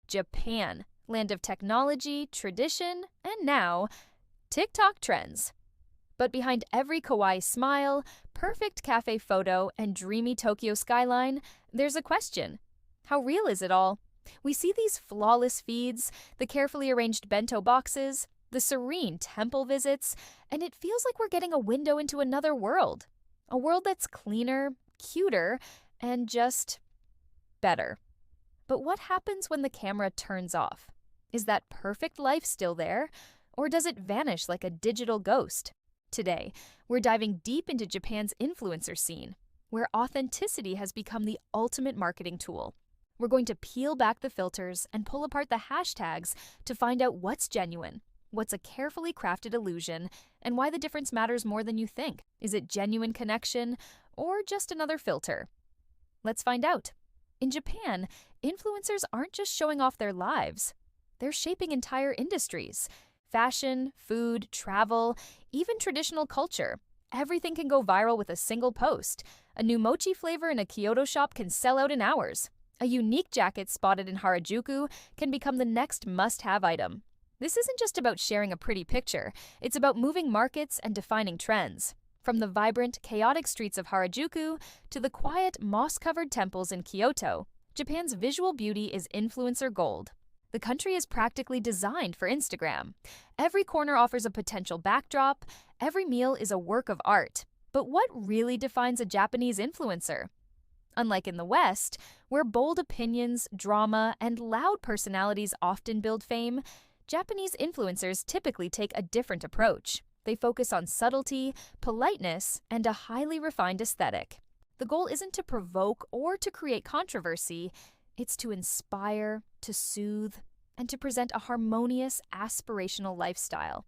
Japan, land of technology, tradition, and now, TikTok trends. But behind every kawaii smile, perfect cafe photo, and dreamy Tokyo skyline, there's a question. How real is it all? We see these flawless feeds, the carefully arranged bento boxes, the serene temple visits, and it feels like we're getting a window into another world. A world that's cleaner, cuter, and just better. But what happens when the camera turns off? Is that perfect life still there, or does it vanish like a digital ghost? Today, we're diving deep into Japan's influencer scene, where authenticity has become the ultimate marketing tool. We're going to peel back the filters and pull apart the hashtags to find out what's genuine, what's a carefully crafted illusion, and why the difference matters more than you think. Is it genuine connection, or just another filter? Let's find out. In Japan, influencers aren't just showing off their lives. They're shaping entire industries. Fashion, food, travel, even traditional culture. Everything can go viral with a single post. A new mochi flavor in a Kyoto shop can sell out in hours. A unique jacket spotted in Harajuku can become the next must-have item. This isn't just about sharing a pretty picture. It's about moving markets and defining trends. From the vibrant, chaotic streets of Harajuku to the quiet, moss-covered temples in Kyoto, Japan's visual beauty is influencer gold. The country is practically designed for Instagram. Every corner offers a potential backdrop. Every meal is a work of art. But what really defines a Japanese influencer? Unlike in the West, where bold opinions, drama, and loud personalities often build fame, Japanese influencers typically take a different approach. They focus on subtlety, politeness, and a highly refined aesthetic. The goal isn't to provoke or to create controversy. It's to inspire, to soothe, and to present a harmonious, aspirational lifestyle.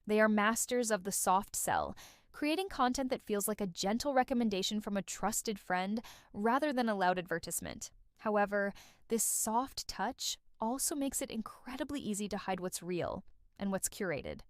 They are masters of the soft sell, creating content that feels like a gentle recommendation from a trusted friend rather than a loud advertisement. However, this soft touch also makes it incredibly easy to hide what's real and what's curated.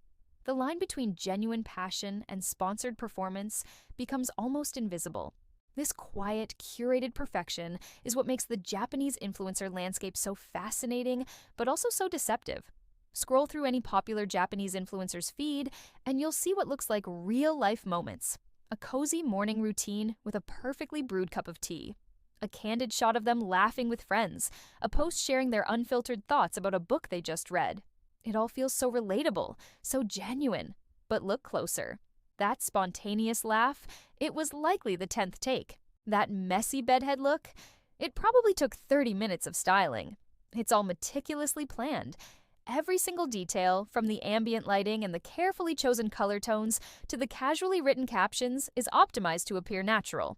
The line between genuine passion and sponsored performance becomes almost invisible. This quiet, curated perfection is what makes the Japanese influencer landscape so fascinating, but also so deceptive. Scroll through any popular Japanese influencer's feed, and you'll see what looks like real-life moments. A cozy morning routine with a perfectly brewed cup of tea. A candid shot of them laughing with friends. A post sharing their unfiltered thoughts about a book they just read. It all feels so relatable, so genuine. But look closer. That spontaneous laugh, it was likely the 10th take. That messy bedhead look, it probably took 30 minutes of styling. It's all meticulously planned. Every single detail, from the ambient lighting and the carefully chosen color tones to the casually written captions, is optimized to appear natural.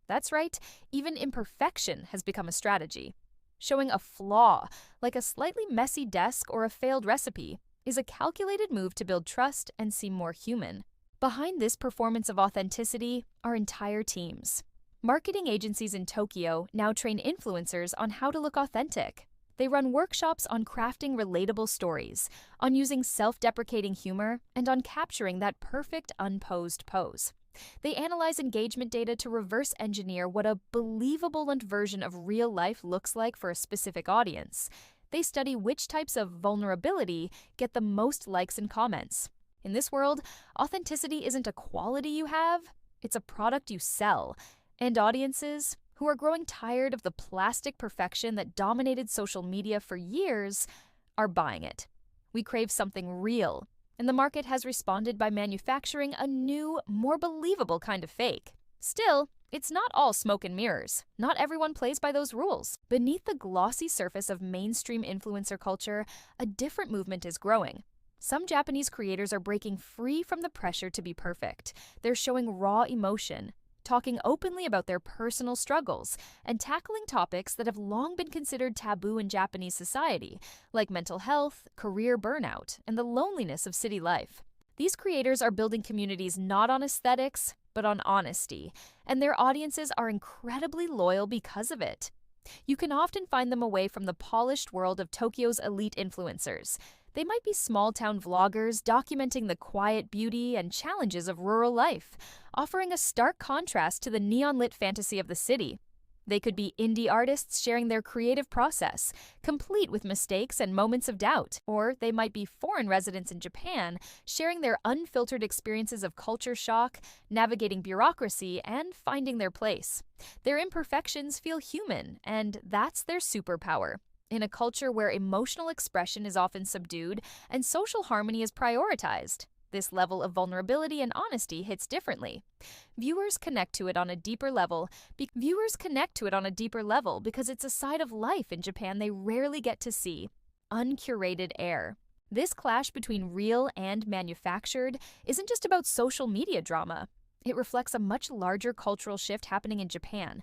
That's right, even imperfection has become a strategy. Showing a flaw, like a slightly messy desk or a failed recipe, is a calculated move to build trust and seem more human. Behind this performance of authenticity are entire teams. Marketing agencies in Tokyo now train influencers on how to look authentic. They run workshops on crafting relatable stories, on using self-deprecating humor, and on capturing that perfect unposed pose. They analyze engagement data to reverse engineer what a believable version of real life looks like for a specific audience. They study which types of vulnerability get the most likes and comments. In this world, authenticity isn't a quality you have, it's a product you sell. And audiences, who are growing tired of the plastic perfection that dominated social media for years, are buying it. We crave something real, and the market has responded by manufacturing a new, more believable kind of fake. Still, it's not all smoke and mirrors. Not everyone plays by those rules. Beneath the glossy surface of mainstream influencer culture, a different movement is growing. Some Japanese creators are breaking free from the pressure to be perfect. They're showing raw emotion, talking openly about their personal struggles, and tackling topics that have long been considered taboo in Japanese society, like mental health, career burnout, and the loneliness of city life. These creators are building communities not on aesthetics, but on honesty, and their audiences are incredibly loyal because of it. You can often find them away from the polished world of Tokyo's elite influencers. They might be small-town vloggers documenting the quiet beauty and challenges of rural life, offering a stark contrast to the neon-lit fantasy of the city. They could be indie artists sharing their creative process, complete with mistakes and moments of doubt. Or they might be foreign residents in Japan, sharing their unfiltered experiences of culture shock, navigating bureaucracy, and finding their place. Their imperfections feel human, and that's their superpower. In a culture where emotional expression is often subdued and social harmony is prioritized, this level of vulnerability and honesty hits differently. Viewers connect to it on a deeper level because it's a side of life in Japan they rarely get to see: uncurated air. This clash between real and manufactured isn't just about social media drama. It reflects a much larger cultural shift happening in Japan.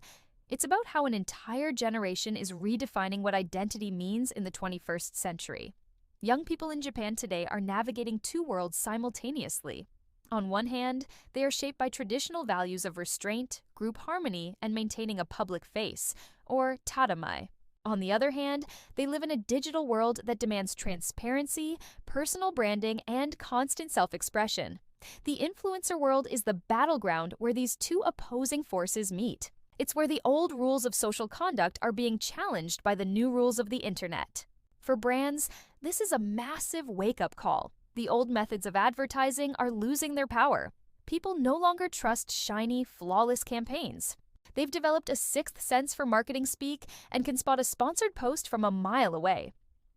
It's about how an entire generation is redefining what identity means in the 21st century. Young people in Japan today are navigating two worlds simultaneously. On one hand, they are shaped by traditional values of restraint, group harmony, and maintaining a public face, or tadamai. On the other hand, they live in a digital world that demands transparency, personal branding, and constant self-expression. The influencer world is the battleground where these two opposing forces meet. It's where the old rules of social conduct are being challenged by the new rules of the internet. For brands, this is a massive wake-up call. The old methods of advertising are losing their power. People no longer trust shiny, flawless campaigns. They've developed a sixth sense for marketing speak and can spot a sponsored post from a mile away.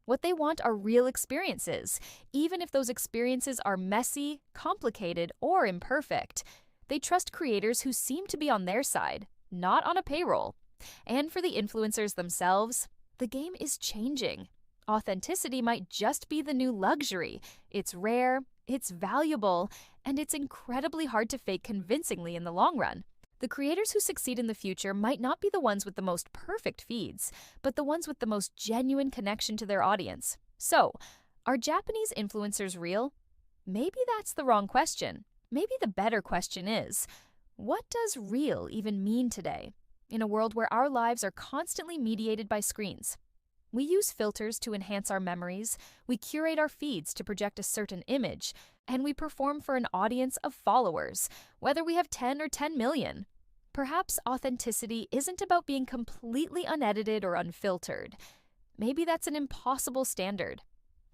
What they want are real experiences, even if those experiences are messy, complicated, or imperfect. They trust creators who seem to be on their side, not on a payroll. And for the influencers themselves, the game is changing. Authenticity might just be the new luxury. It's rare, it's valuable, and it's incredibly hard to fake convincingly in the long run. The creators who succeed in the future might not be the ones with the most perfect feeds, but the ones with the most genuine connection to their audience. So, are Japanese influencers real? Maybe that's the wrong question. Maybe the better question is, what does real even mean today, in a world where our lives are constantly mediated by screens? We use filters to enhance our memories, we curate our feeds to project a certain image, and we perform for an audience of followers, whether we have 10 or 10 million. Perhaps authenticity isn't about being completely unedited or unfiltered. Maybe that's an impossible standard.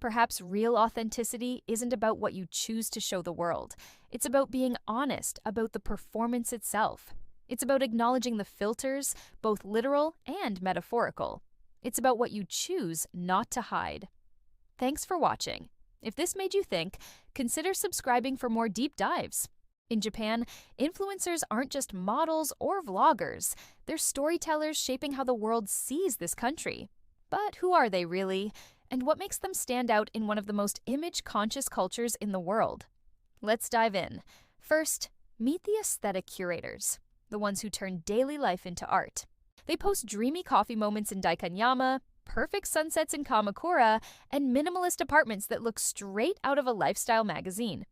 Perhaps real authenticity isn't about what you choose to show the world. It's about being honest about the performance itself. It's about acknowledging the filters, both literal and metaphorical. It's about what you choose not to hide. Thanks for watching. If this made you think, consider subscribing for more deep dives. In Japan, influencers aren't just models or vloggers. They're storytellers shaping how the world sees this country. But who are they really? And what makes them stand out in one of the most image-conscious cultures in the world? Let's dive in. First, meet the aesthetic curators, the ones who turn daily life into art. They post dreamy coffee moments in Daikanyama, perfect sunsets in Kamakura, and minimalist apartments that look straight out of a lifestyle magazine.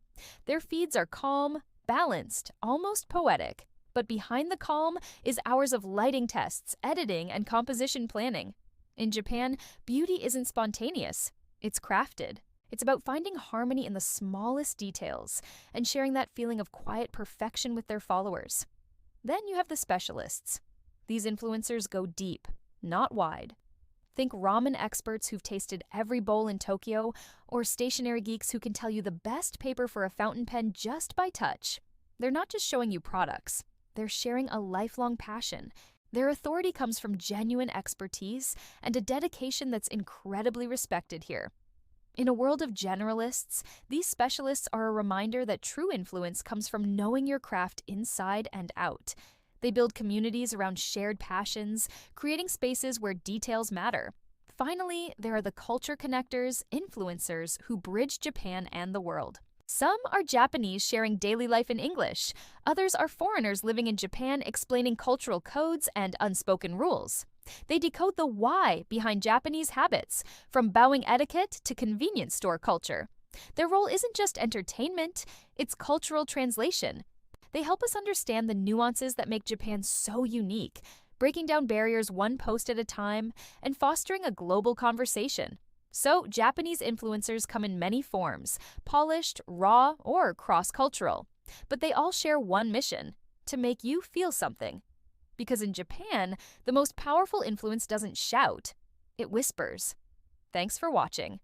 Their feeds are calm, balanced, almost poetic. But behind the calm is hours of lighting tests, editing, and composition planning. In Japan, beauty isn't spontaneous. It's crafted. It's about finding harmony in the smallest details and sharing that feeling of quiet perfection with their followers. Then you have the specialists. These influencers go deep, not wide. Think ramen experts who've tasted every bowl in Tokyo, or stationery geeks who can tell you the best paper for a fountain pen just by touch. They're not just showing you products. They're sharing a lifelong passion. Their authority comes from genuine expertise and a dedication that's incredibly respected here. In a world of generalists, these specialists are a reminder that true influence comes from knowing your craft inside and out. They build communities around shared passions, creating spaces where details matter. Finally, there are the culture connectors, influencers, who bridge Japan and the world. Some are Japanese sharing daily life in English. Others are foreigners living in Japan explaining cultural codes and unspoken rules. They decode the why behind Japanese habits, from bowing etiquette to convenience store culture. Their role isn't just entertainment, it's cultural translation. They help us understand the nuances that make Japan so unique, breaking down barriers one post at a time and fostering a global conversation. So, Japanese influencers come in many forms, polished, raw, or cross-cultural. But they all share one mission: to make you feel something. Because in Japan, the most powerful influence doesn't shout, it whispers. Thanks for watching.